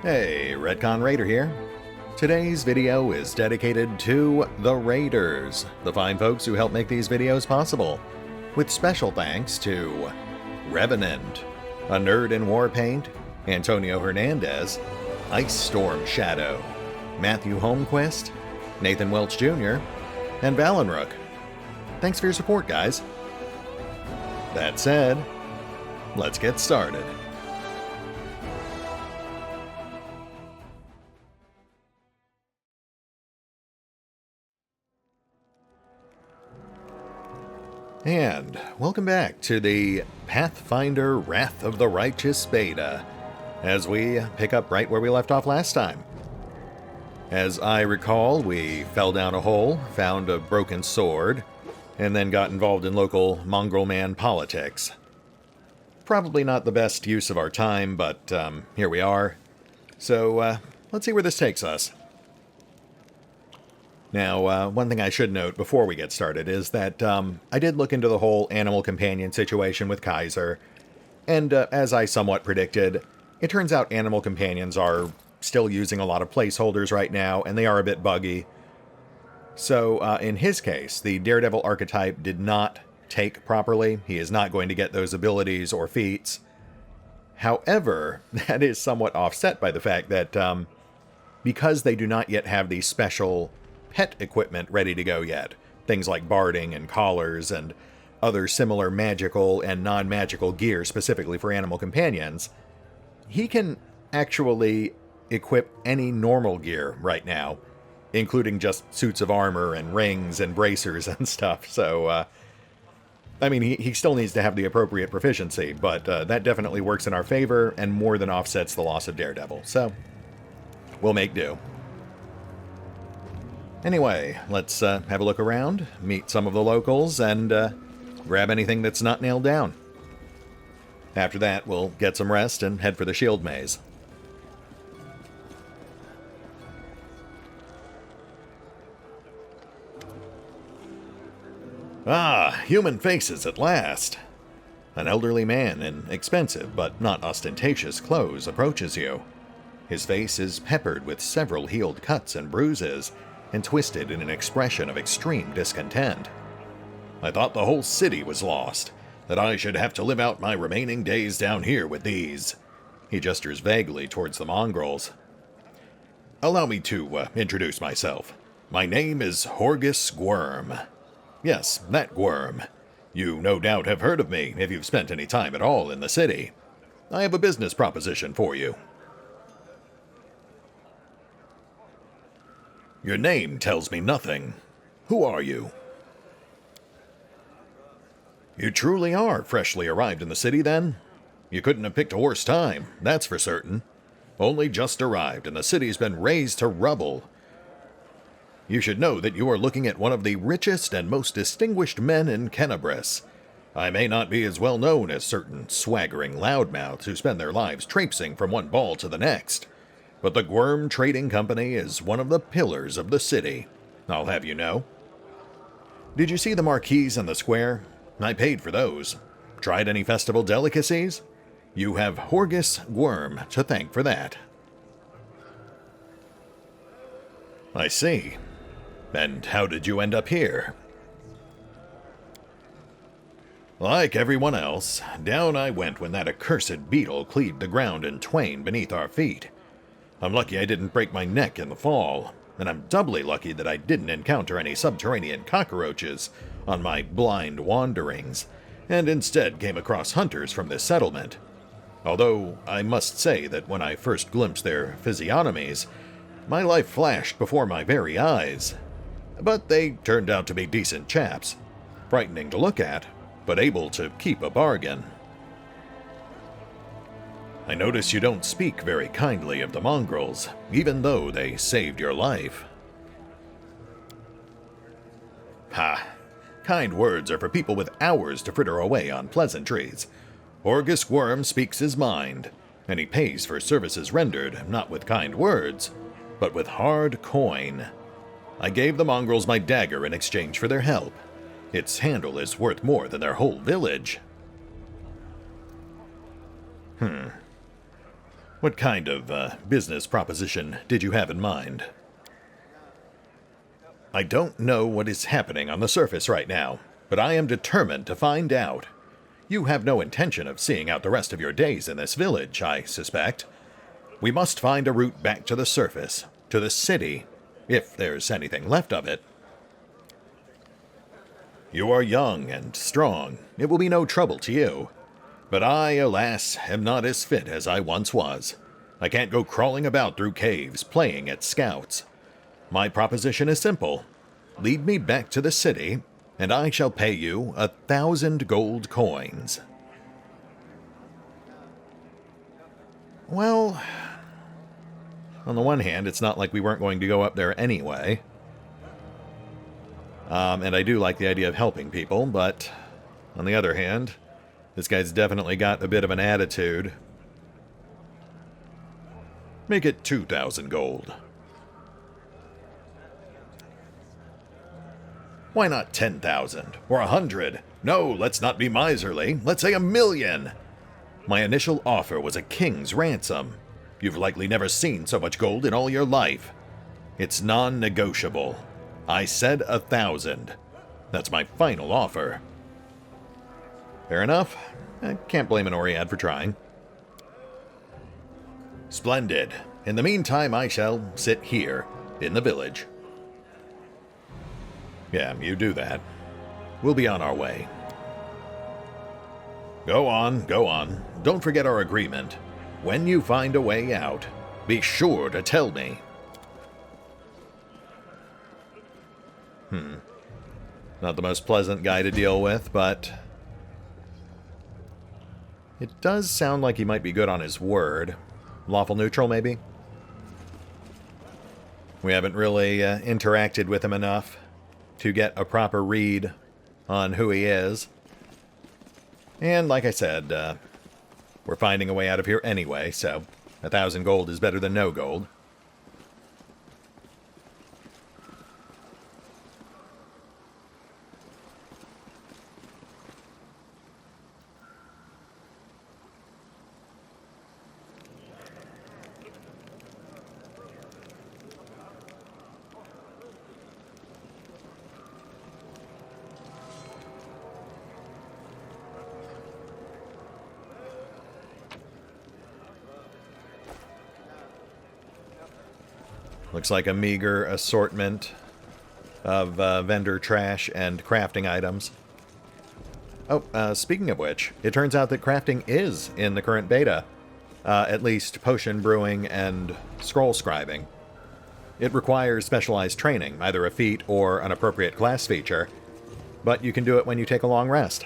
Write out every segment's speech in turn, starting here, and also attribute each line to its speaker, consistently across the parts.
Speaker 1: Hey, RetconRaider here. Today's video is dedicated to the Raiders, the fine folks who help make these videos possible, with special thanks to Revenant, a nerd in war paint, Antonio Hernandez, Ice Storm Shadow, Matthew Holmquist, Nathan Welch Jr., and Valenrook. Thanks for your support, guys. That said, let's get started. And welcome back to the Pathfinder Wrath of the Righteous beta, as we pick up right where we left off last time. As I recall, we fell down a hole, found a broken sword, and then got involved in local mongrel man politics. Probably not the best use of our time, but here we are. So let's see where this takes us. Now, one thing I should note before we get started is that I did look into the whole animal companion situation with Kaiser, and as I somewhat predicted, it turns out animal companions are still using a lot of placeholders right now, and they are a bit buggy. So, in his case, the Daredevil archetype did not take properly. He is not going to get those abilities or feats. However, that is somewhat offset by the fact that because they do not yet have the special pet equipment ready to go yet, things like barding and collars and other similar magical and non-magical gear specifically for animal companions, he can actually equip any normal gear right now, including just suits of armor and rings and bracers and stuff. So, I mean, he still needs to have the appropriate proficiency, but that definitely works in our favor and more than offsets the loss of Daredevil. So, we'll make do. Anyway, let's have a look around, meet some of the locals, and grab anything that's not nailed down. After that, we'll get some rest and head for the shield maze. Ah, human faces at last. An elderly man in expensive but not ostentatious clothes approaches you. His face is peppered with several healed cuts and bruises, and twisted in an expression of extreme discontent. I thought the whole city was lost, that I should have to live out my remaining days down here with these. He gestures vaguely towards the mongrels. Allow me to introduce myself. My name is Horgus Gwyrm. Yes, that Gwyrm. You no doubt have heard of me if you've spent any time at all in the city. I have a business proposition for you. Your name tells me nothing. Who are you? You truly are freshly arrived in the city, then? You couldn't have picked a worse time, that's for certain. Only just arrived, and the city's been razed to rubble. You should know that you are looking at one of the richest and most distinguished men in Kenabres. I may not be as well known as certain swaggering loudmouths who spend their lives traipsing from one ball to the next, but the Gwyrm Trading Company is one of the pillars of the city, I'll have you know. Did you see the marquees in the square? I paid for those. Tried any festival delicacies? You have Horgus Gwyrm to thank for that. I see. And how did you end up here? Like everyone else, down I went when that accursed beetle cleaved the ground in twain beneath our feet. I'm lucky I didn't break my neck in the fall, and I'm doubly lucky that I didn't encounter any subterranean cockroaches on my blind wanderings, and instead came across hunters from this settlement. Although I must say that when I first glimpsed their physiognomies, my life flashed before my very eyes. But they turned out to be decent chaps, frightening to look at, but able to keep a bargain. I notice you don't speak very kindly of the mongrels, even though they saved your life. Ha! Kind words are for people with hours to fritter away on pleasantries. Horgus Gwyrm speaks his mind, and he pays for services rendered not with kind words, but with hard coin. I gave the mongrels my dagger in exchange for their help. Its handle is worth more than their whole village. What kind of business proposition did you have in mind? I don't know what is happening on the surface right now, but I am determined to find out. You have no intention of seeing out the rest of your days in this village, I suspect. We must find a route back to the surface, to the city, if there's anything left of it. You are young and strong. It will be no trouble to you. But I, alas, am not as fit as I once was. I can't go crawling about through caves, playing at scouts. My proposition is simple. Lead me back to the city, and I shall pay you 1,000 gold coins. Well, on the one hand, it's not like we weren't going to go up there anyway. And I do like the idea of helping people, but on the other hand, this guy's definitely got a bit of an attitude. Make it 2,000 gold. Why not 10,000 or 100? No, let's not be miserly. Let's say 1,000,000. My initial offer was a king's ransom. You've likely never seen so much gold in all your life. It's non-negotiable. I said 1,000. That's my final offer. Fair enough. I can't blame an Oread for trying. Splendid. In the meantime, I shall sit here, in the village. Yeah, you do that. We'll be on our way. Go on, go on. Don't forget our agreement. When you find a way out, be sure to tell me. Not the most pleasant guy to deal with, but it does sound like he might be good on his word. Lawful neutral, maybe? We haven't really interacted with him enough to get a proper read on who he is. And like I said, we're finding a way out of here anyway, so 1,000 gold is better than no gold. Looks like a meager assortment of vendor trash and crafting items. Oh, speaking of which, it turns out that crafting is in the current beta. At least potion brewing and scroll scribing. It requires specialized training, either a feat or an appropriate class feature, but you can do it when you take a long rest.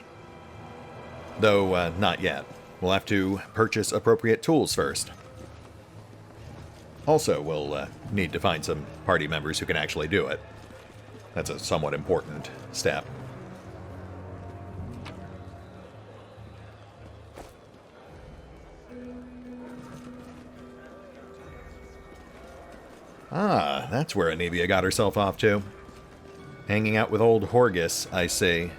Speaker 1: Though, not yet. We'll have to purchase appropriate tools first. Also, we'll need to find some party members who can actually do it. That's a somewhat important step. Ah, that's where Anevia got herself off to. Hanging out with old Horgus, I see.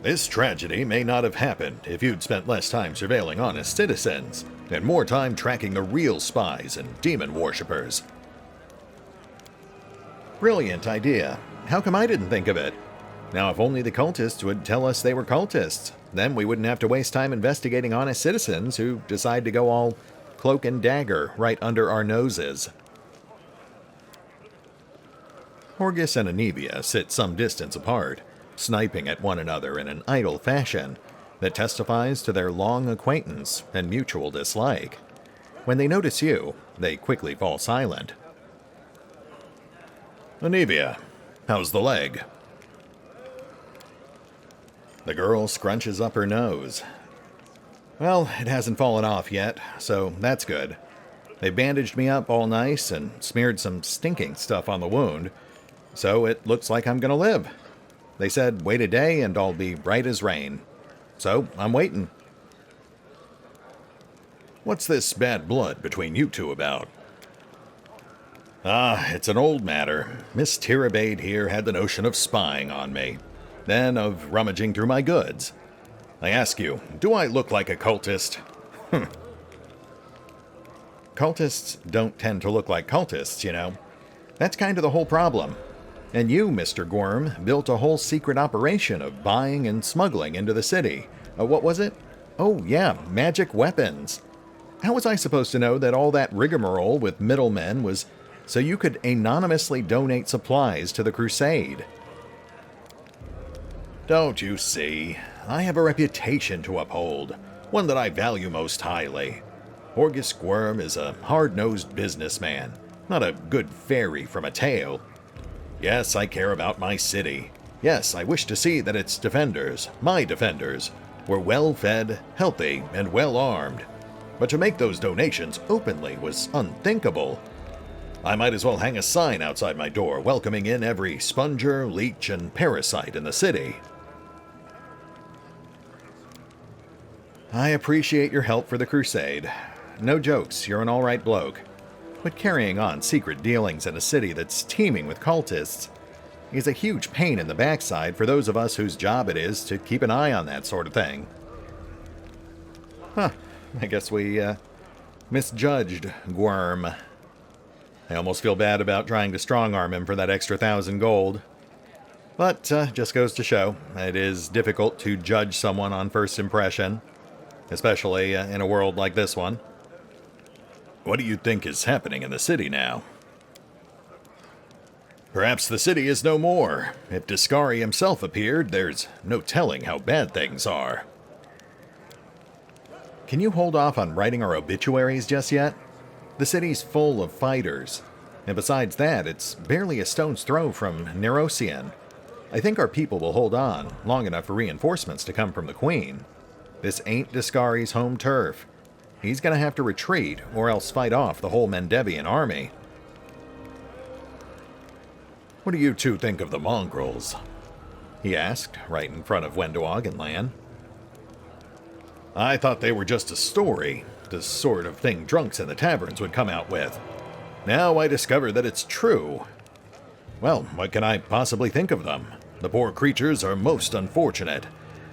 Speaker 1: This tragedy may not have happened if you'd spent less time surveilling honest citizens, and more time tracking the real spies and demon worshippers. Brilliant idea. How come I didn't think of it? Now, if only the cultists would tell us they were cultists, then we wouldn't have to waste time investigating honest citizens who decide to go all cloak and dagger right under our noses. Horgus and Anevia sit some distance apart, sniping at one another in an idle fashion that testifies to their long acquaintance and mutual dislike. When they notice you, they quickly fall silent. Anevia, how's the leg? The girl scrunches up her nose. Well, it hasn't fallen off yet, so that's good. They bandaged me up all nice and smeared some stinking stuff on the wound, so it looks like I'm gonna live. They said, wait a day and I'll be right as rain. So, I'm waiting. What's this bad blood between you two about? Ah, it's an old matter. Miss Tirabade here had the notion of spying on me, then of rummaging through my goods. I ask you, do I look like a cultist? Cultists don't tend to look like cultists, you know. That's kind of the whole problem. And you, Mr. Gorm, built a whole secret operation of buying and smuggling into the city. What was it? Oh, yeah, magic weapons. How was I supposed to know that all that rigmarole with middlemen was so you could anonymously donate supplies to the crusade? Don't you see? I have a reputation to uphold, one that I value most highly. Horgus Squirm is a hard-nosed businessman, not a good fairy from a tale. Yes, I care about my city. Yes, I wish to see that its defenders, my defenders, were well-fed, healthy, and well-armed. But to make those donations openly was unthinkable. I might as well hang a sign outside my door welcoming in every sponger, leech, and parasite in the city. I appreciate your help for the crusade. No jokes, you're an alright bloke. But carrying on secret dealings in a city that's teeming with cultists is a huge pain in the backside for those of us whose job it is to keep an eye on that sort of thing. Huh, I guess we misjudged Worm. I almost feel bad about trying to strong-arm him for that extra 1,000 gold. But just goes to show, it is difficult to judge someone on first impression, especially in a world like this one. What do you think is happening in the city now? Perhaps the city is no more. If Discari himself appeared, there's no telling how bad things are. Can you hold off on writing our obituaries just yet? The city's full of fighters, and besides that, it's barely a stone's throw from Nerosian. I think our people will hold on long enough for reinforcements to come from the Queen. This ain't Discari's home turf. He's gonna have to retreat, or else fight off the whole Mendevian army. What do you two think of the mongrels? He asked, right in front of Wendoag and Lan. I thought they were just a story, the sort of thing drunks in the taverns would come out with. Now I discover that it's true. Well, what can I possibly think of them? The poor creatures are most unfortunate,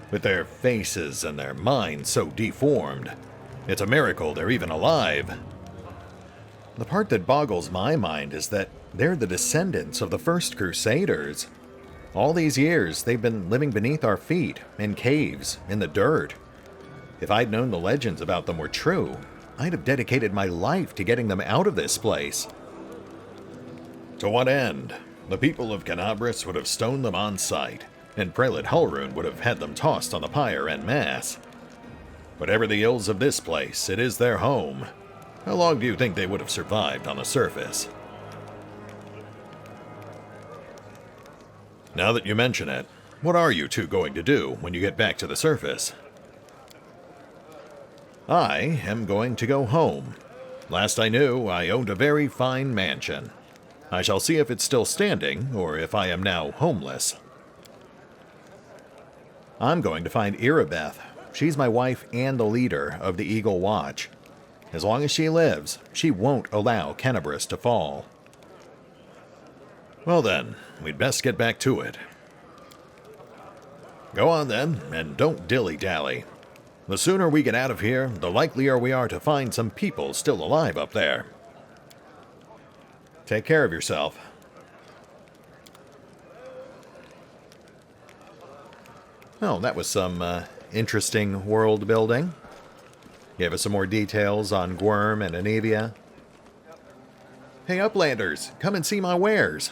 Speaker 1: with their faces and their minds so deformed. It's a miracle they're even alive. The part that boggles my mind is that they're the descendants of the first Crusaders. All these years, they've been living beneath our feet, in caves, in the dirt. If I'd known the legends about them were true, I'd have dedicated my life to getting them out of this place. To what end? The people of Kenabres would have stoned them on sight, and Prelate Hulrune would have had them tossed on the pyre en masse. Whatever the ills of this place, it is their home. How long do you think they would have survived on the surface? Now that you mention it, what are you two going to do when you get back to the surface? I am going to go home. Last I knew, I owned a very fine mansion. I shall see if it's still standing, or if I am now homeless. I'm going to find Irabeth. She's my wife and the leader of the Eagle Watch. As long as she lives, she won't allow Kenabres to fall. Well then, we'd best get back to it. Go on then, and don't dilly-dally. The sooner we get out of here, the likelier we are to find some people still alive up there. Take care of yourself. Oh, that was some interesting world building. Gave us some more details on Gwyrm and Anevia. Hey, Uplanders, come and see my wares.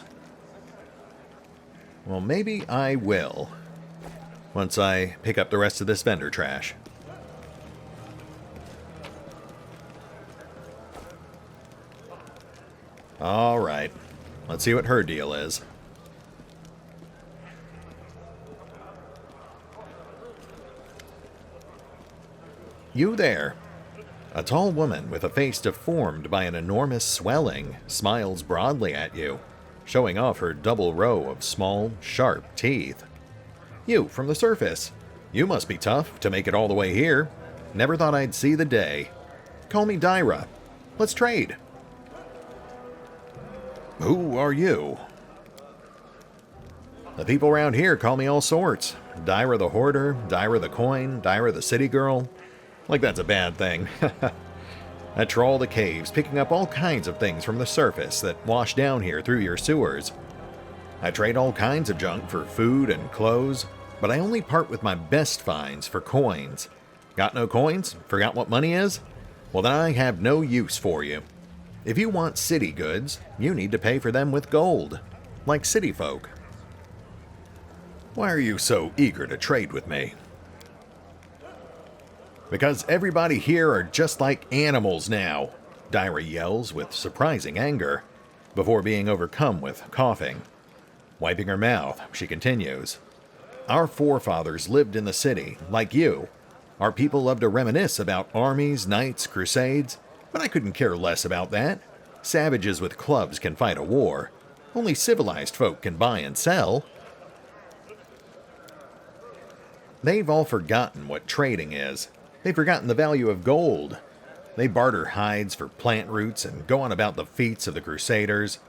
Speaker 1: Well, maybe I will, once I pick up the rest of this vendor trash. Alright, let's see what her deal is. You there. A tall woman with a face deformed by an enormous swelling smiles broadly at you, showing off her double row of small, sharp teeth. You, from the surface. You must be tough to make it all the way here. Never thought I'd see the day. Call me Dyra. Let's trade. Who are you? The people around here call me all sorts. Dyra the hoarder, Dyra the coin, Dyra the city girl. Like that's a bad thing. I trawl the caves, picking up all kinds of things from the surface that wash down here through your sewers. I trade all kinds of junk for food and clothes, but I only part with my best finds for coins. Got no coins? Forgot what money is? Well, then I have no use for you. If you want city goods, you need to pay for them with gold, like city folk. Why are you so eager to trade with me? Because everybody here are just like animals now, Dyra yells with surprising anger, before being overcome with coughing. Wiping her mouth, she continues. Our forefathers lived in the city, like you. Our people love to reminisce about armies, knights, crusades, but I couldn't care less about that. Savages with clubs can fight a war. Only civilized folk can buy and sell. They've all forgotten what trading is. They've forgotten the value of gold. They barter hides for plant roots and go on about the feats of the Crusaders.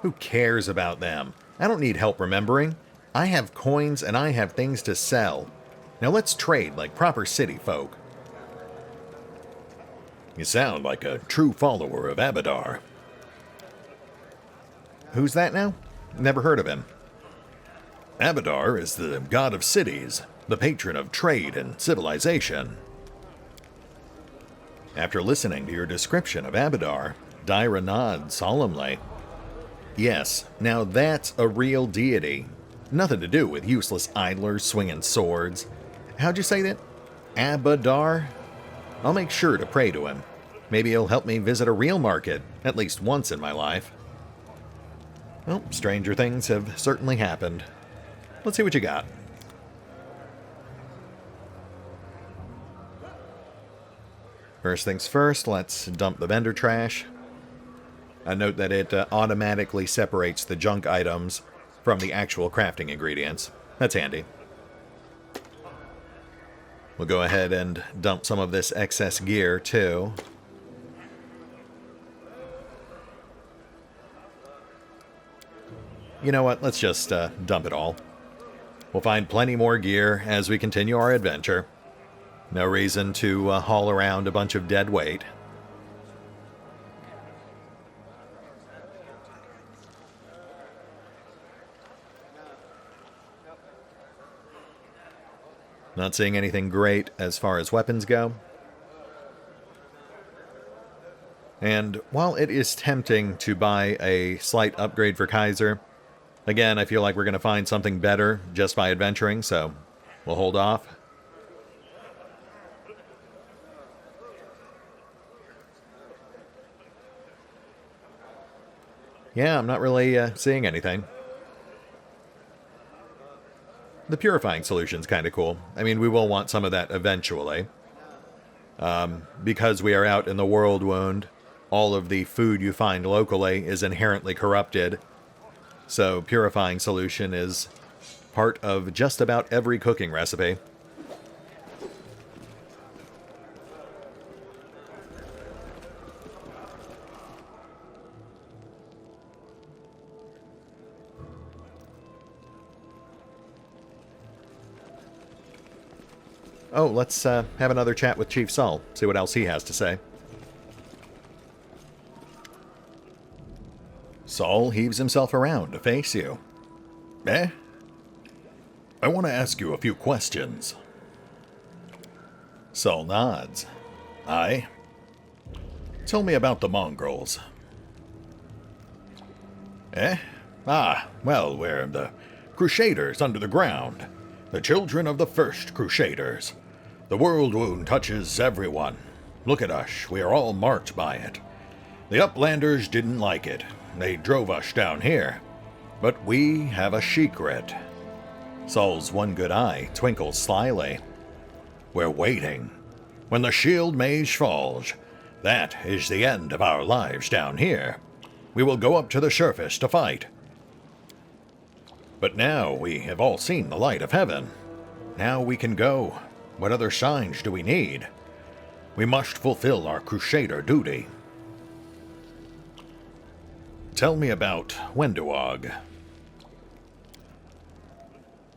Speaker 1: Who cares about them? I don't need help remembering. I have coins and I have things to sell. Now let's trade like proper city folk. You sound like a true follower of Abadar. Who's that now? Never heard of him. Abadar is the god of cities, the patron of trade and civilization. After listening to your description of Abadar, Dyra nods solemnly. Yes, now that's a real deity. Nothing to do with useless idlers swinging swords. How'd you say that? Abadar? I'll make sure to pray to him. Maybe he'll help me visit a real market, at least once in my life. Well, stranger things have certainly happened. Let's see what you got. First things first, let's dump the vendor trash. I note that it automatically separates the junk items from the actual crafting ingredients. That's handy. We'll go ahead and dump some of this excess gear, too. You know what? Let's just dump it all. We'll find plenty more gear as we continue our adventure. No reason to haul around a bunch of dead weight. Not seeing anything great as far as weapons go. And while it is tempting to buy a slight upgrade for Kaiser, again, I feel like we're going to find something better just by adventuring, so we'll hold off. Yeah, I'm not really seeing anything. The purifying solution's kind of cool. I mean, we will want some of that eventually. Because we are out in the world wound, all of the food you find locally is inherently corrupted. So purifying solution is part of just about every cooking recipe. Oh, let's have another chat with Chief Sull, see what else he has to say. Sull heaves himself around to face you. Eh? I want to ask you a few questions. Sull nods. Aye? Tell me about the mongrels. Eh? Ah, well, we're the Crusaders under the ground. The children of the first Crusaders. The world wound touches everyone. Look at us, we are all marked by it. The Uplanders didn't like it. They drove us down here. But we have a secret. Sull's one good eye twinkles slyly. We're waiting. When the shield mage falls, that is the end of our lives down here. We will go up to the surface to fight. But now we have all seen the light of heaven. Now we can go. What other signs do we need? We must fulfill our Crusader duty. Tell me about Wenduog.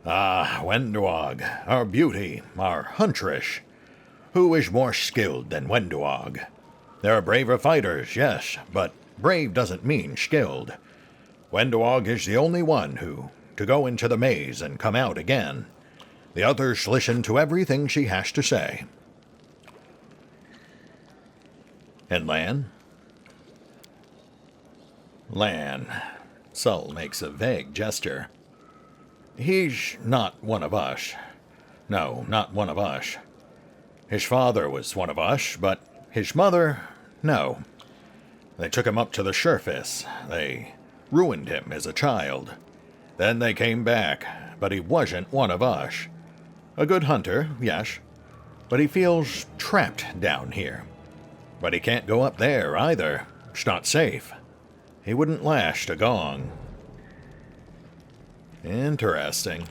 Speaker 1: Ah, Wenduog, our beauty, our huntress. Who is more skilled than Wenduog? There are braver fighters, yes, but brave doesn't mean skilled. Wenduog is the only one who to go into the maze and come out again. The others listen to everything she has to say. And Lan? Lan. Sull makes a vague gesture. He's not one of us. No, not one of us. His father was one of us, but his mother, no. They took him up to the surface. They ruined him as a child. Then they came back, but he wasn't one of us. A good hunter, yes, but he feels trapped down here. But he can't go up there either. It's not safe. He wouldn't last a gong. Interesting.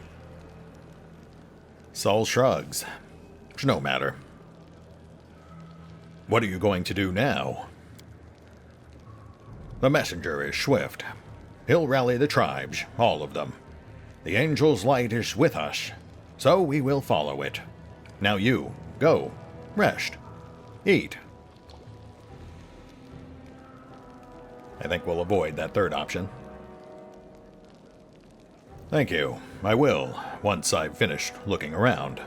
Speaker 1: Sull shrugs. It's no matter. What are you going to do now? The messenger is swift. He'll rally the tribes, all of them. The angel's light is with us, so we will follow it. Now you, go, rest, eat. I think we'll avoid that third option. Thank you. I will, once I've finished looking around.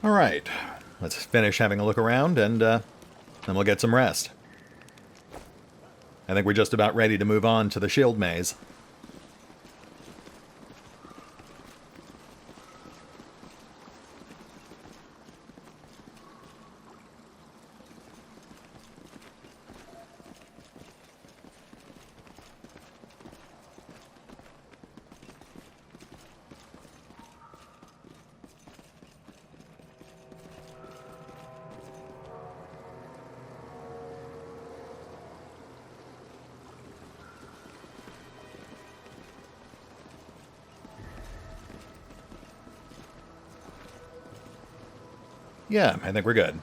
Speaker 1: Alright, let's finish having a look around, and then we'll get some rest. I think we're just about ready to move on to the shield maze. Yeah, I think we're good.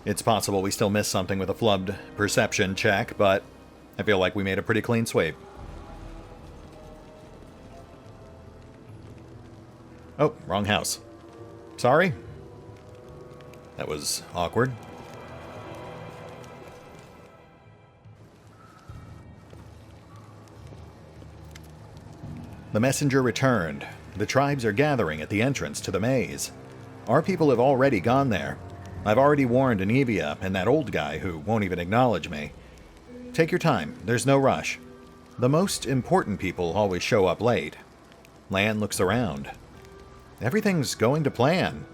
Speaker 1: It's possible we still missed something with a flubbed perception check, but I feel like we made a pretty clean sweep. Oh, wrong house. Sorry? That was awkward. The messenger returned. The tribes are gathering at the entrance to the maze. Our people have already gone there. I've already warned Anevia and that old guy who won't even acknowledge me. Take your time, there's no rush. The most important people always show up late. Lan looks around. Everything's going to plan.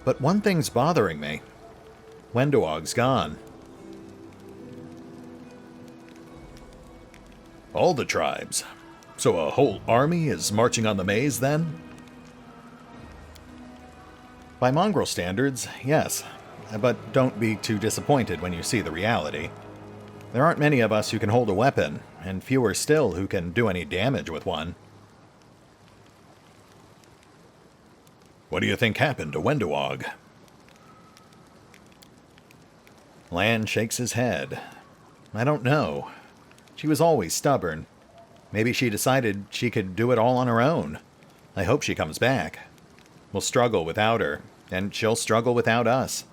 Speaker 1: But one thing's bothering me. Wenduog's gone. All the tribes. So a whole army is marching on the maze, then? By mongrel standards, yes. But don't be too disappointed when you see the reality. There aren't many of us who can hold a weapon, and fewer still who can do any damage with one. What do you think happened to Wenduog? Lan shakes his head. I don't know. She was always stubborn. Maybe she decided she could do it all on her own. I hope she comes back. We'll struggle without her, and she'll struggle without us,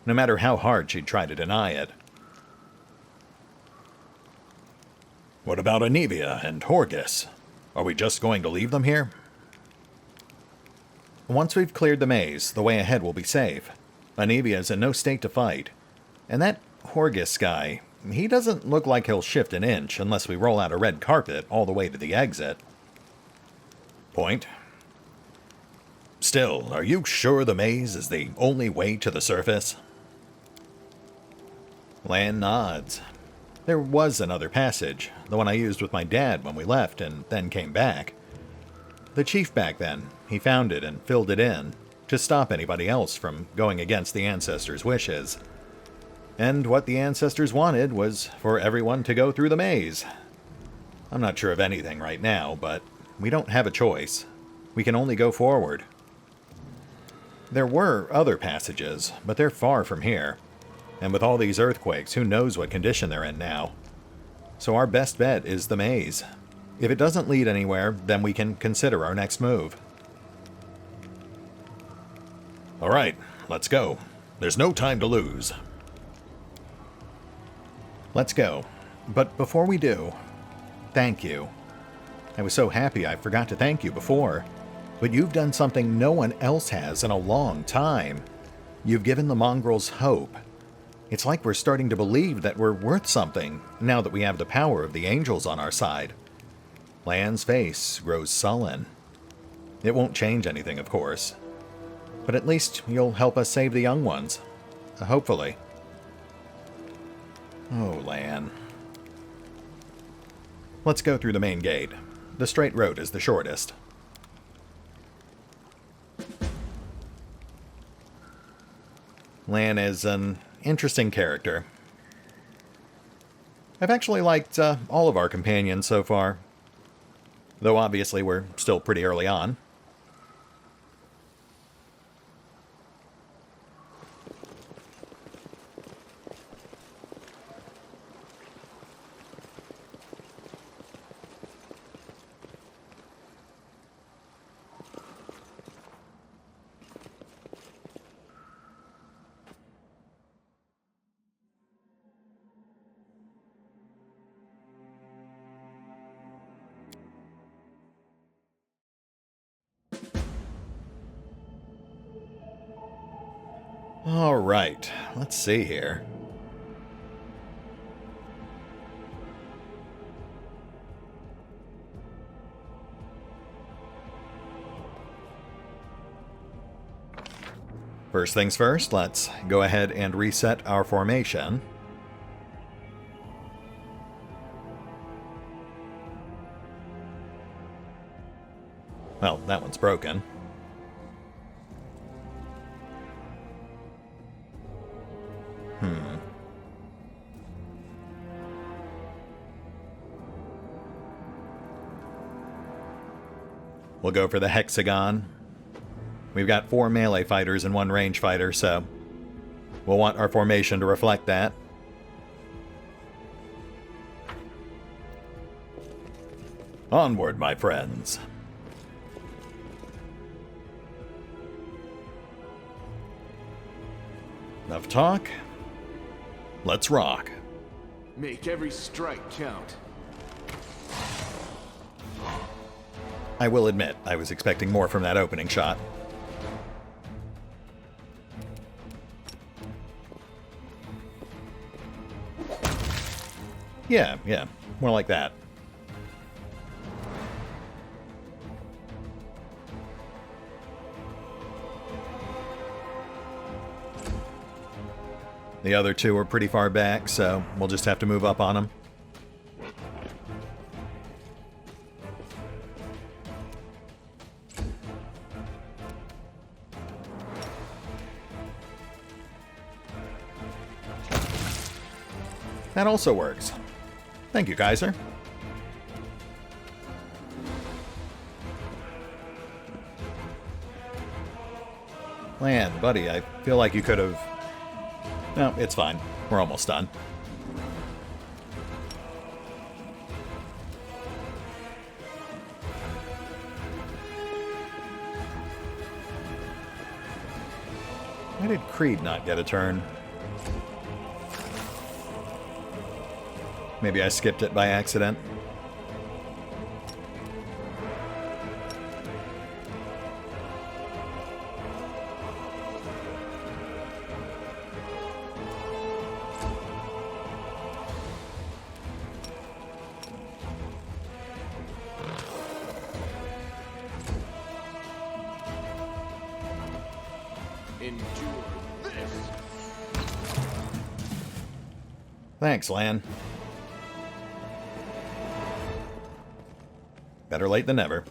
Speaker 1: no matter how hard she'd try to deny it. What about Anevia and Horgus? Are we just going to leave them here? Once we've cleared the maze, the way ahead will be safe. Anevia's in no state to fight. And that Horgus guy, he doesn't look like he'll shift an inch unless we roll out a red carpet all the way to the exit. Point. Still, are you sure the maze is the only way to the surface? Lan nods. There was another passage, the one I used with my dad when we left and then came back. The chief back then, he found it and filled it in to stop anybody else from going against the ancestors' wishes. And what the ancestors wanted was for everyone to go through the maze. I'm not sure of anything right now, but we don't have a choice. We can only go forward. There were other passages, but they're far from here. And with all these earthquakes, who knows what condition they're in now. So our best bet is the maze. If it doesn't lead anywhere, then we can consider our next move. Alright, let's go. There's no time to lose. Let's go. But before we do, thank you. I was so happy I forgot to thank you before. But you've done something no one else has in a long time. You've given the mongrels hope. It's like we're starting to believe that we're worth something, now that we have the power of the angels on our side. Lan's face grows sullen. It won't change anything, of course. But at least you'll help us save the young ones. Hopefully. Oh, Lan. Let's go through the main gate. The straight road is the shortest. Lan is an interesting character. I've actually liked all of our companions so far. Though obviously we're still pretty early on. Alright, let's see here. First things first, let's go ahead and reset our formation. Well, that one's broken. We'll go for the hexagon. We've got 4 melee fighters and 1 range fighter, so we'll want our formation to reflect that. Onward, my friends. Enough talk. Let's rock.
Speaker 2: Make every strike count.
Speaker 1: I will admit, I was expecting more from that opening shot. Yeah, more like that. The other 2 are pretty far back, so we'll just have to move up on them. That also works. Thank you, Kaiser. Lan, buddy, I feel like you could have... No, it's fine. We're almost done. Why did Creed not get a turn? Maybe I skipped it by accident.
Speaker 2: Endure this.
Speaker 1: Thanks, Lan. better late than never.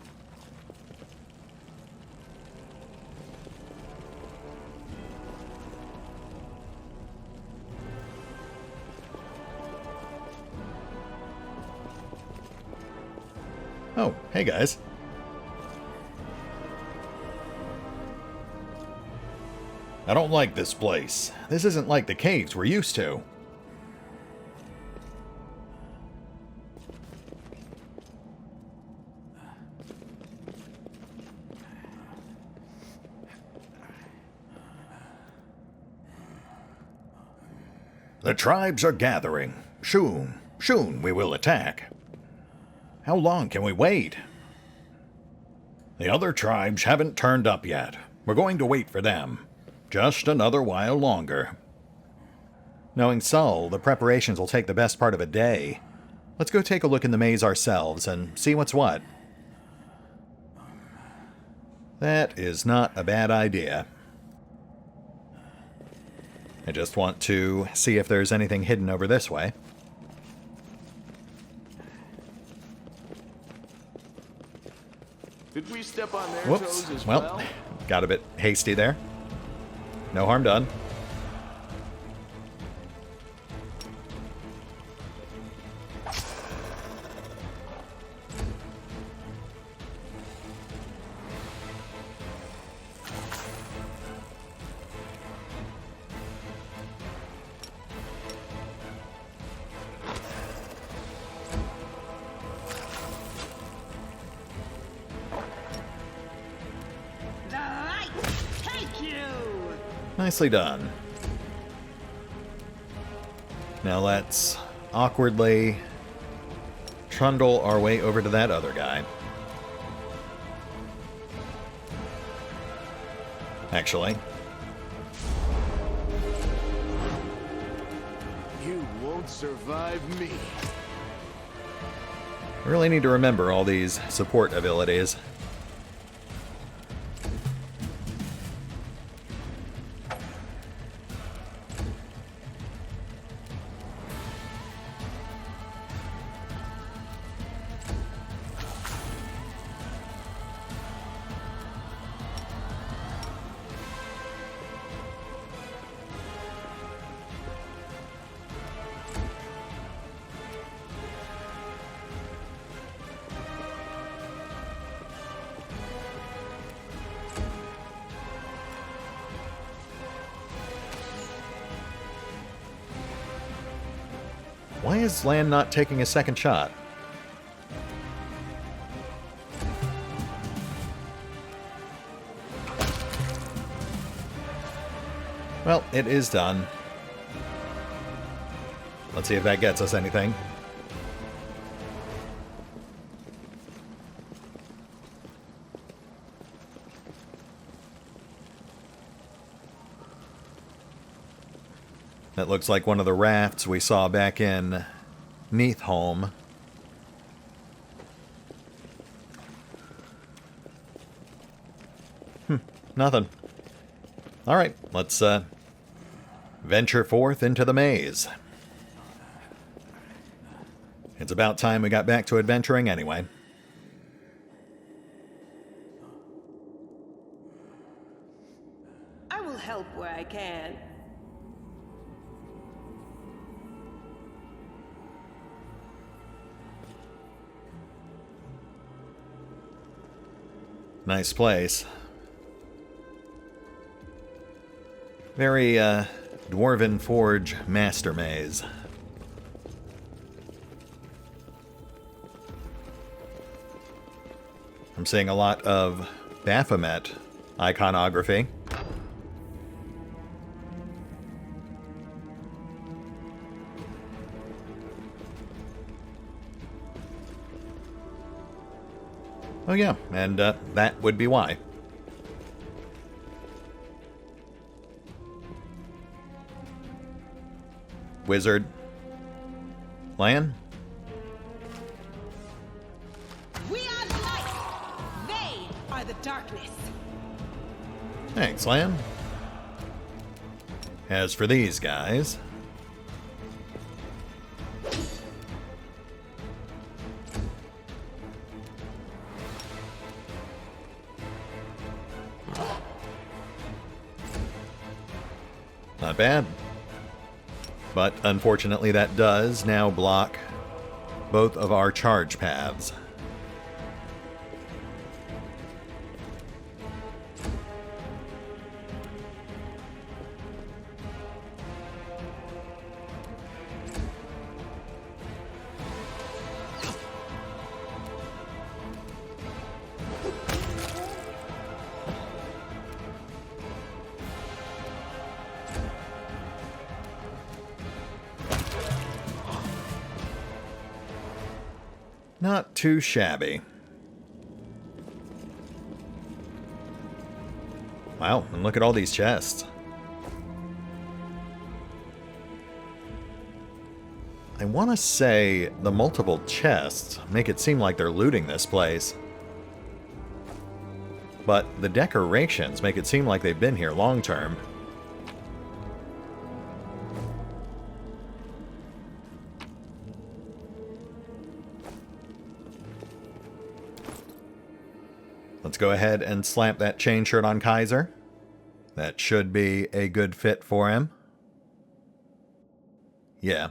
Speaker 1: Oh, hey guys. I don't like this place. This isn't like the caves we're used to. The tribes are gathering. Soon we will attack. How long can we wait? The other tribes haven't turned up yet. We're going to wait for them. Just another while longer. Knowing Sull, the preparations will take the best part of a day. Let's go take a look in the maze ourselves and see what's what. That is not a bad idea. I just want to see if there's anything hidden over this way.
Speaker 2: Did we step on their
Speaker 1: Whoops.
Speaker 2: toes as
Speaker 1: Well, got a bit hasty there. No harm done. Nicely done. Now let's awkwardly trundle our way over to that other guy. Actually.
Speaker 2: You won't survive me.
Speaker 1: I really need to remember all these support abilities. Why is Lan not taking a second shot? Well, it is done. Let's see if that gets us anything. That looks like one of the rafts we saw back in Neathholm. Nothing. Alright, let's venture forth into the maze. It's about time we got back to adventuring anyway.
Speaker 3: I will help where I can.
Speaker 1: Nice place. Very, Dwarven Forge Master Maze. I'm seeing a lot of Baphomet iconography. Oh yeah, and that would be why. Wizard. Lan?
Speaker 3: We are the light. They are the darkness.
Speaker 1: Thanks, Lan. As for these guys... Not bad. But unfortunately that does now block both of our charge paths. Not too shabby. Wow, and look at all these chests. I want to say the multiple chests make it seem like they're looting this place. But the decorations make it seem like they've been here long term. Let's go ahead and slap that chain shirt on Kaiser. That should be a good fit for him. Yeah.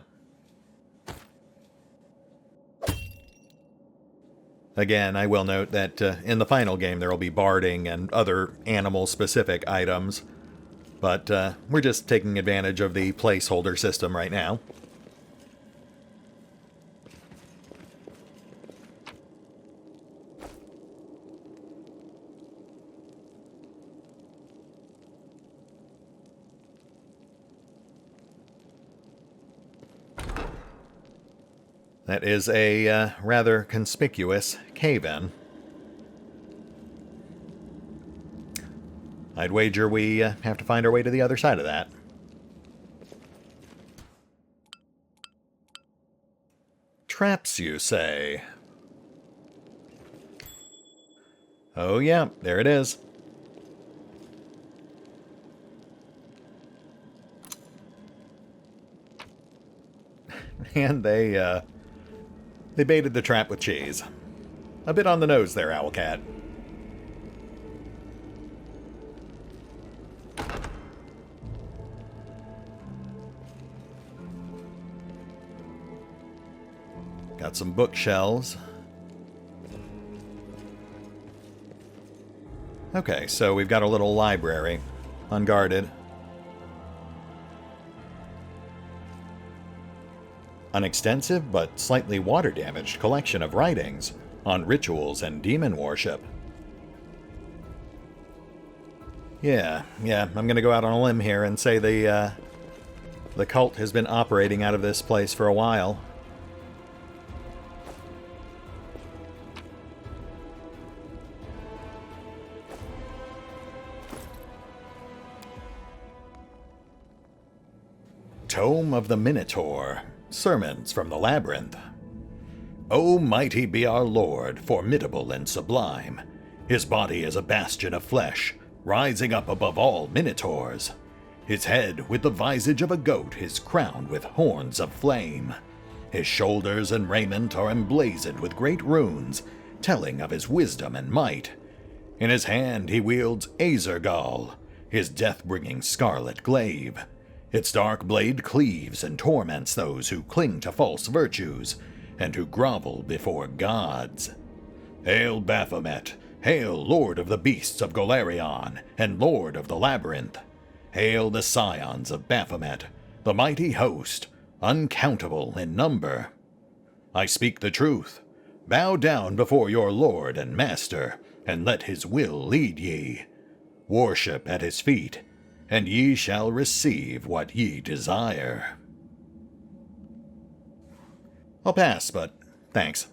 Speaker 1: Again, I will note that in the final game there will be barding and other animal-specific items. But we're just taking advantage of the placeholder system right now. That is a rather conspicuous cave-in. I'd wager we have to find our way to the other side of that. Traps, you say? Oh yeah, there it is. And they baited the trap with cheese. A bit on the nose there, Owlcat. Got some bookshelves. Okay, so we've got a little library, unguarded. An extensive but slightly water-damaged collection of writings on rituals and demon worship. Yeah, I'm gonna go out on a limb here and say the cult has been operating out of this place for a while. Tome of the Minotaur. Sermons from the Labyrinth. O mighty be our Lord, formidable and sublime. His body is a bastion of flesh, rising up above all minotaurs. His head with the visage of a goat is crowned with horns of flame. His shoulders and raiment are emblazoned with great runes, telling of his wisdom and might. In his hand he wields Azergal, his death-bringing scarlet glaive. Its dark blade cleaves and torments those who cling to false virtues, and who grovel before gods. Hail Baphomet! Hail Lord of the Beasts of Golarion, and Lord of the Labyrinth! Hail the scions of Baphomet, the mighty host, uncountable in number! I speak the truth. Bow down before your Lord and Master, and let his will lead ye. Worship at his feet, and ye shall receive what ye desire. I'll pass, but thanks.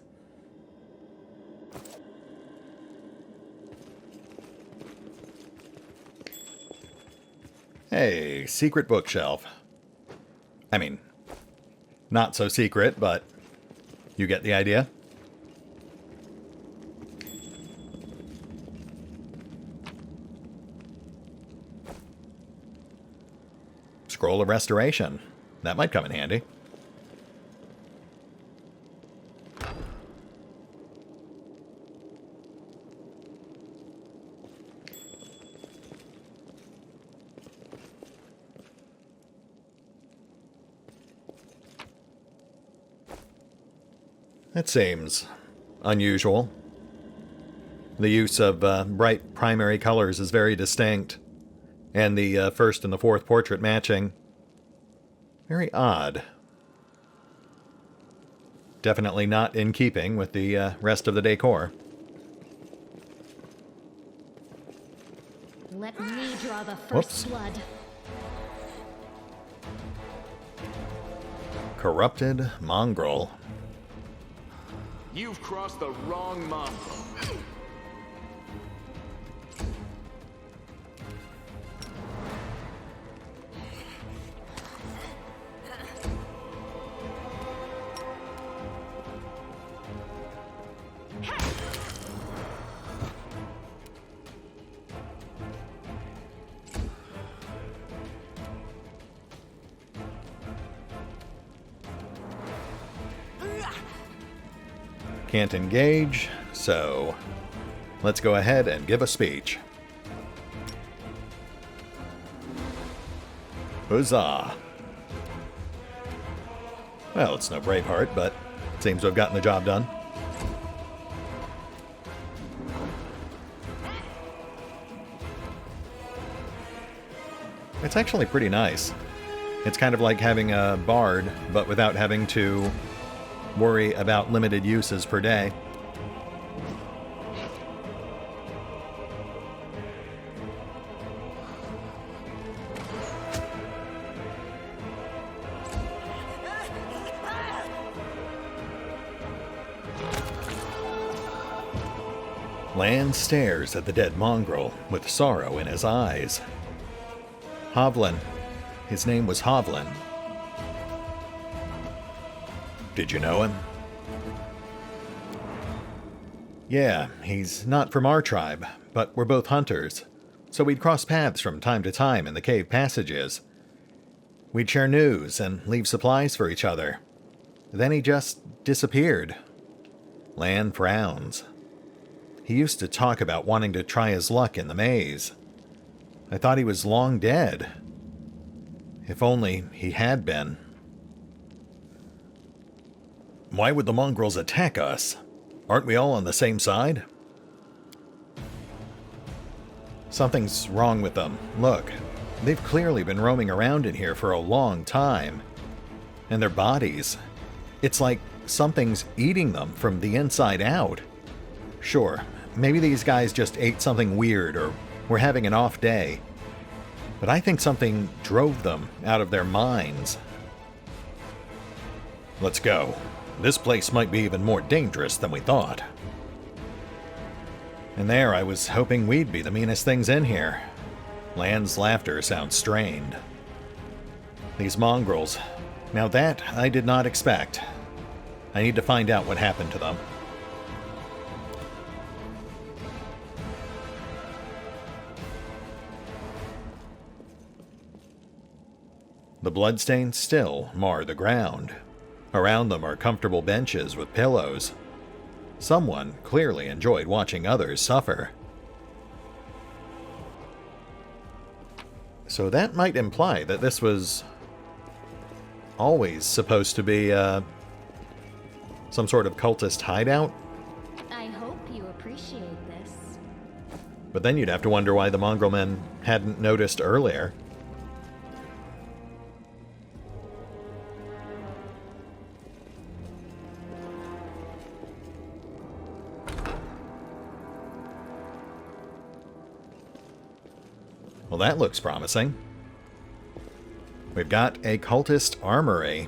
Speaker 1: Hey, secret bookshelf. I mean, not so secret, but you get the idea. Scroll of Restoration. That might come in handy. That seems unusual. The use of bright primary colors is very distinct, and the first and the fourth portrait matching. Very odd. Definitely not in keeping with the rest of the decor.
Speaker 4: Let me draw the first
Speaker 1: Whoops.
Speaker 4: blood.
Speaker 1: Corrupted mongrel.
Speaker 2: You've crossed the wrong mongrel.
Speaker 1: Can't engage, so let's go ahead and give a speech. Huzzah! Well, it's no Braveheart, but it seems to have gotten the job done. It's actually pretty nice. It's kind of like having a bard, but without having to worry about limited uses per day. Lan stares at the dead mongrel with sorrow in his eyes. Hovland. His name was Hovland. Did you know him? Yeah, he's not from our tribe, but we're both hunters, so we'd cross paths from time to time in the cave passages. We'd share news and leave supplies for each other. Then he just disappeared. Lan frowns. He used to talk about wanting to try his luck in the maze. I thought he was long dead. If only he had been. Why would the mongrels attack us? Aren't we all on the same side? Something's wrong with them. Look, they've clearly been roaming around in here for a long time. And their bodies, it's like something's eating them from the inside out. Sure, maybe these guys just ate something weird or were having an off day. But I think something drove them out of their minds. Let's go. This place might be even more dangerous than we thought. And there I was hoping we'd be the meanest things in here. Lan's laughter sounds strained. These mongrels. Now that I did not expect. I need to find out what happened to them. The bloodstains still mar the ground. Around them are comfortable benches with pillows. Someone clearly enjoyed watching others suffer. So that might imply that this was always supposed to be some sort of cultist hideout.
Speaker 4: I hope you appreciate this.
Speaker 1: But then you'd have to wonder why the mongrel men hadn't noticed earlier. Well, that looks promising. We've got a cultist armory.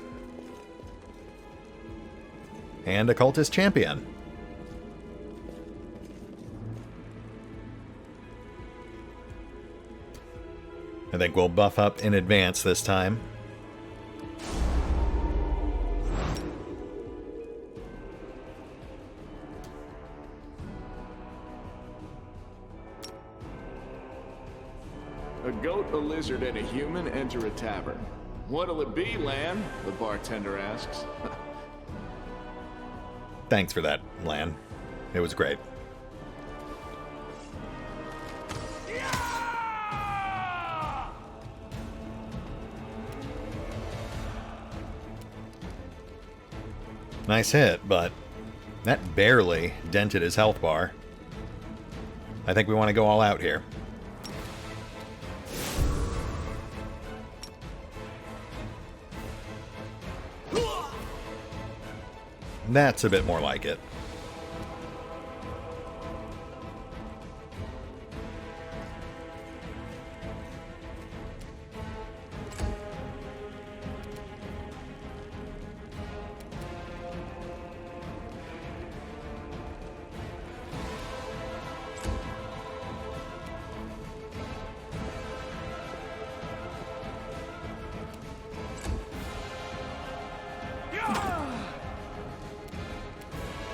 Speaker 1: And a cultist champion. I think we'll buff up in advance this time.
Speaker 2: A goat, a lizard, and a human enter a tavern. What'll it be, Lan? The bartender asks.
Speaker 1: Thanks for that, Lan. It was great. Nice hit, but That barely dented his health bar. I think we want to go all out here. That's a bit more like it.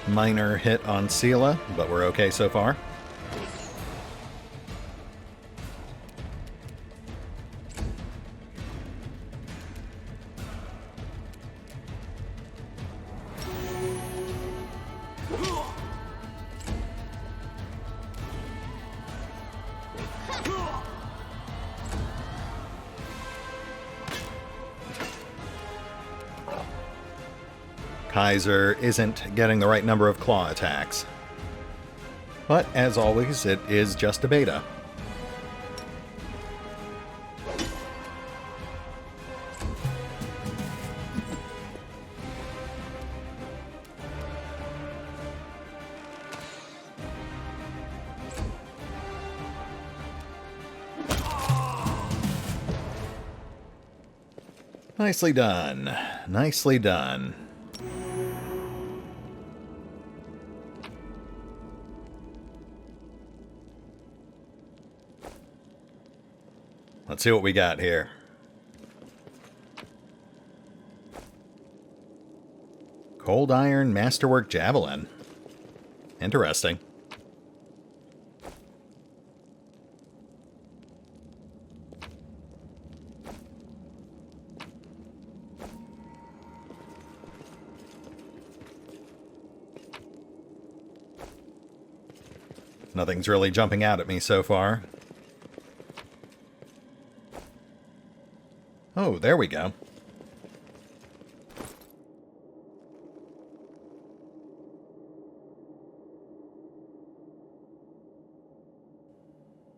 Speaker 1: Minor hit on Sela, but we're okay so far. Kaiser isn't getting the right number of claw attacks. But, as always, it is just a beta. Nicely done. Nicely done. Let's see what we got here. Cold Iron Masterwork Javelin. Interesting. Nothing's really jumping out at me so far. Oh, there we go.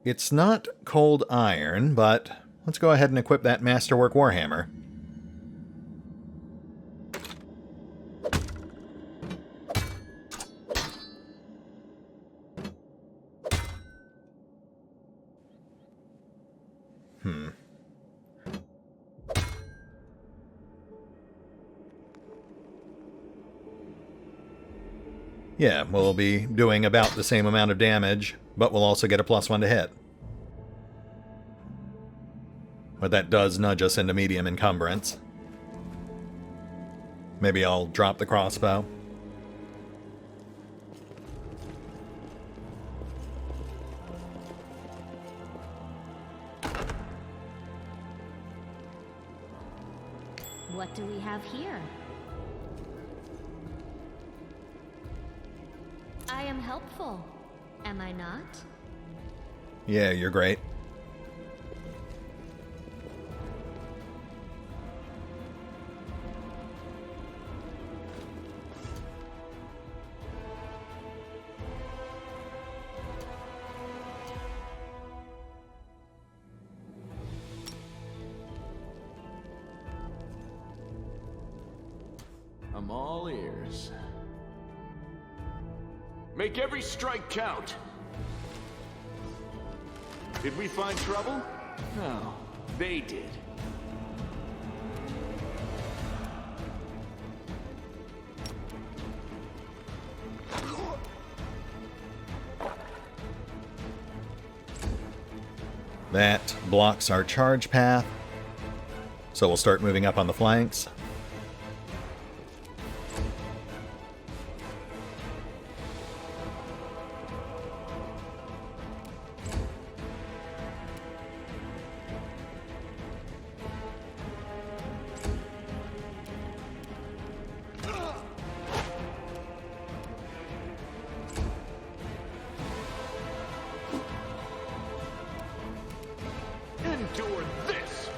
Speaker 1: It's not cold iron, but let's go ahead and equip that Masterwork Warhammer. Yeah, we'll be doing about the same amount of damage, but we'll also get a +1 to hit. But that does nudge us into medium encumbrance. Maybe I'll drop the crossbow.
Speaker 4: What do we have here? I am helpful, am I not?
Speaker 1: Yeah, you're great.
Speaker 2: I'm all ears. Make every strike count. Did we find trouble? No, they did.
Speaker 1: That blocks our charge path, so we'll start moving up on the flanks.
Speaker 2: Endure this!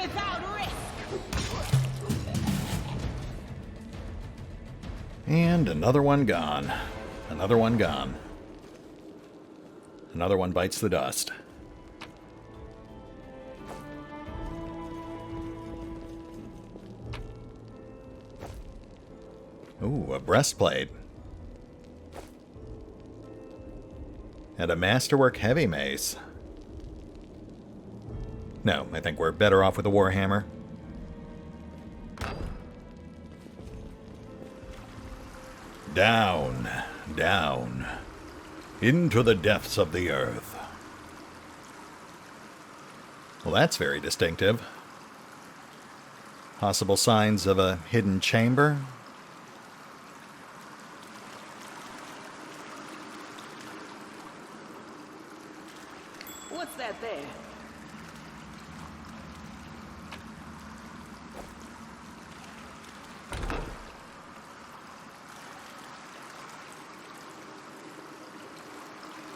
Speaker 3: without risk.
Speaker 1: And another one gone. Another one gone. Another one bites the dust. Ooh, a breastplate. And a masterwork heavy mace. No, I think we're better off with a warhammer. Down, down, into the depths of the earth. Well, that's very distinctive. Possible signs of a hidden chamber.
Speaker 3: What's that there?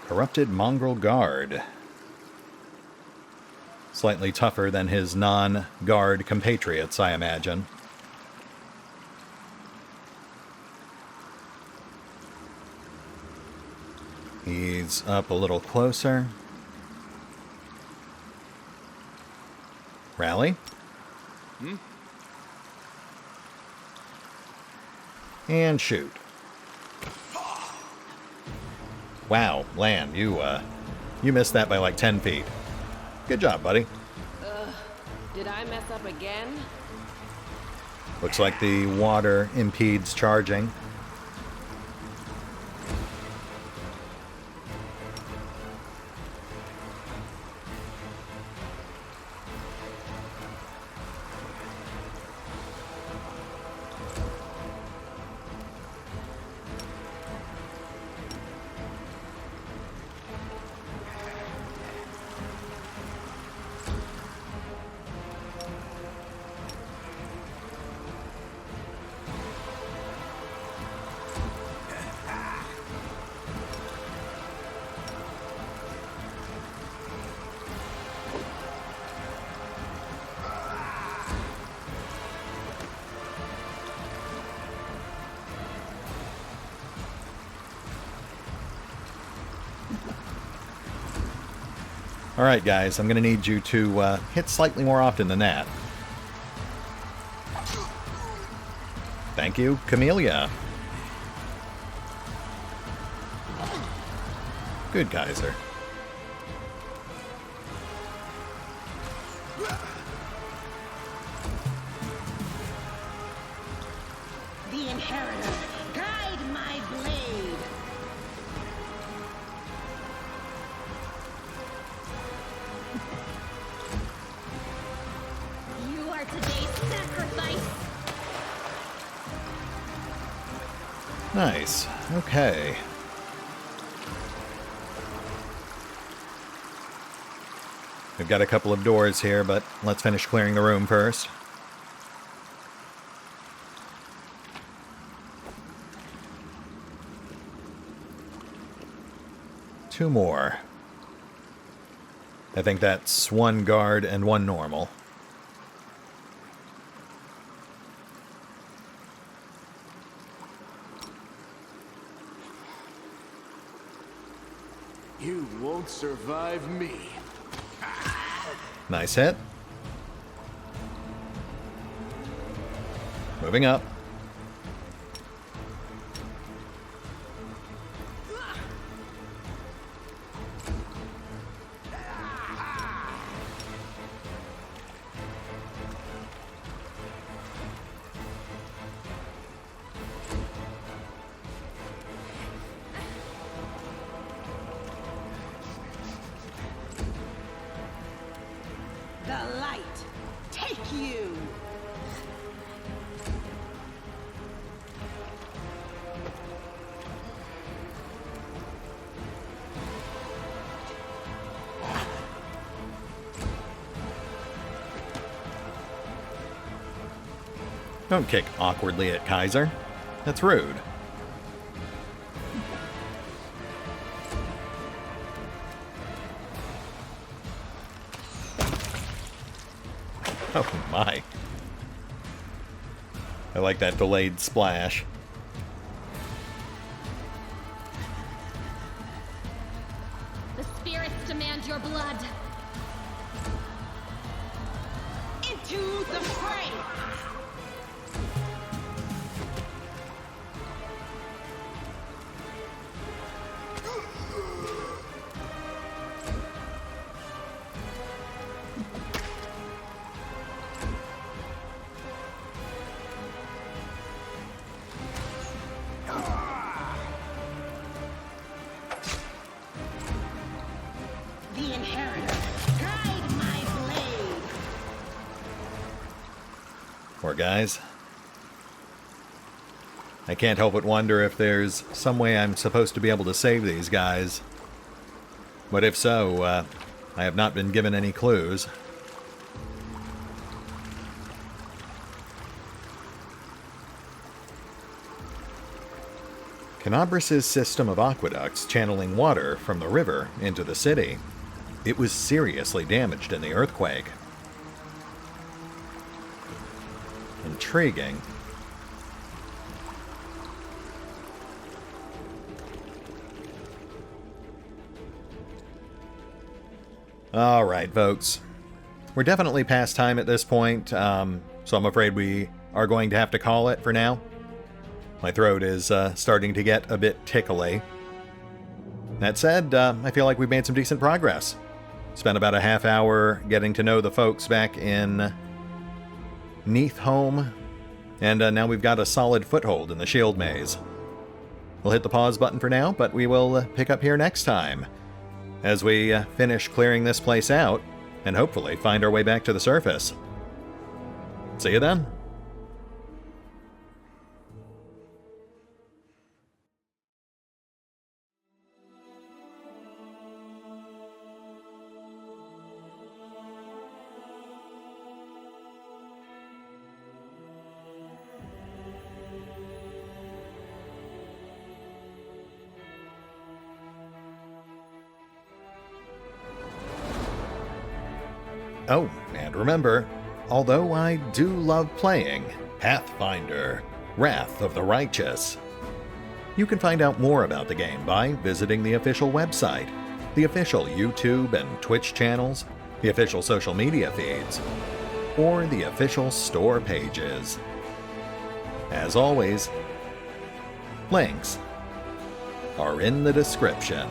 Speaker 1: Corrupted mongrel guard. Slightly tougher than his non-guard compatriots, I imagine. He's up a little closer. Rally. And shoot. Wow, Lan, you missed that by like 10 feet. Good job, buddy.
Speaker 3: Did I mess up again?
Speaker 1: Looks like the water impedes charging. Alright guys, I'm going to need you to hit slightly more often than that. Thank you, Camellia. Good Kaiser.
Speaker 3: The Inheritor, guide my blade.
Speaker 4: You are today's sacrifice.
Speaker 1: Nice. Okay. We've got a couple of doors here, but let's finish clearing the room first. Two more. I think that's one guard and one normal.
Speaker 2: You won't survive me.
Speaker 1: Nice hit. Moving up.
Speaker 3: The light, take you.
Speaker 1: Don't kick awkwardly at Kaiser. That's rude. Oh my. I like that delayed splash.
Speaker 4: The spirits demand your blood.
Speaker 3: Into the fray! The inheritor, guide my blade!
Speaker 1: Poor guys. I can't help but wonder if there's some way I'm supposed to be able to save these guys. But if so, I have not been given any clues. Kenabres' system of aqueducts channeling water from the river into the city. It was seriously damaged in the earthquake. Intriguing. Alright, folks. We're definitely past time at this point, so I'm afraid we are going to have to call it for now. My throat is starting to get a bit tickly. That said, I feel like we've made some decent progress. Spent about a half hour getting to know the folks back in Neathholm, and now we've got a solid foothold in the shield maze. We'll hit the pause button for now, but we will pick up here next time as we finish clearing this place out and hopefully find our way back to the surface. See you then. Oh, and remember, although I do love playing Pathfinder, Wrath of the Righteous, you can find out more about the game by visiting the official website, the official YouTube and Twitch channels, the official social media feeds, or the official store pages. As always, links are in the description.